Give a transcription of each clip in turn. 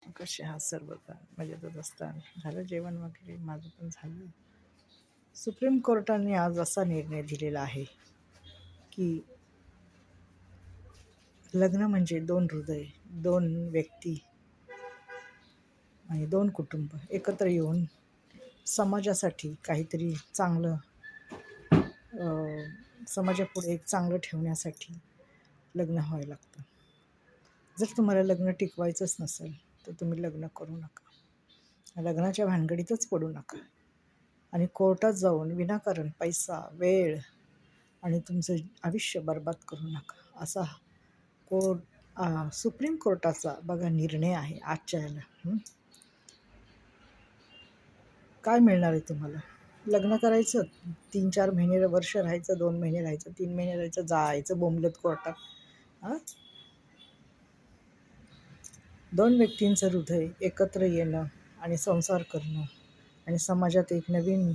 कसे आहात सर्व का मजेतच असतात. झालं जेवण वगैरे? माझं पण झालं. सुप्रीम कोर्टाने आज असा निर्णय दिलेला आहे की लग्न म्हणजे दोन हृदय, दोन व्यक्ती आणि दोन कुटुंब एकत्र येऊन समाजासाठी काहीतरी चांगलं, समाजापुढे एक चांगलं ठेवण्यासाठी लग्न व्हावं लागतं. जर तुम्हाला लग्न टिकवायचंच नसेल तर तुम्ही लग्न करू नका. लग्नाच्या भानगडीतच पडू नका आणि कोर्टात जाऊन विनाकारण पैसा, वेळ आणि तुमचं आयुष्य बर्बाद करू नका. असा सुप्रीम कोर्टाचा बघा निर्णय आहे आजच्या याला. काय मिळणार आहे तुम्हाला? लग्न करायचं, 3-4 महिने, वर्ष राहायचं, 2 महिने राहायचं, 3 महिने राहायचं, जायचं बोंबलत कोर्टात. हां, दोन व्यक्तींचं हृदय एकत्र येणं आणि संसार करणं आणि समाजात एक नवीन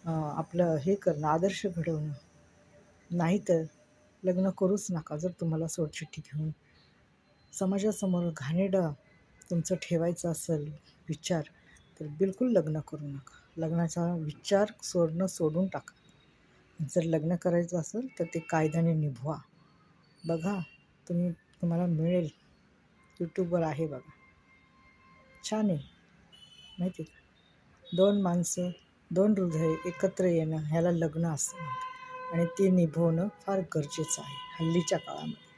आपलं हे करणं, आदर्श घडवणं. नाहीतर लग्न करूच नका. जर तुम्हाला सोडचिठ्ठी घेऊन समाजासमोर घाणेरडा तुमचं ठेवायचं असेल विचार, तर बिलकुल लग्न करू नका. लग्नाचा विचार सोडून टाका. जर लग्न करायचं असेल तर ते कायद्याने निभवा. बघा, तुम्हाला मिळेल, यूट्यूबवर आहे बघा, छान आहे, माहिती का? दोन माणसं, दोन हृदय एकत्र येणं ह्याला लग्न असतं आणि ते निभवणं फार गरजेचं आहे हल्लीच्या काळामध्ये.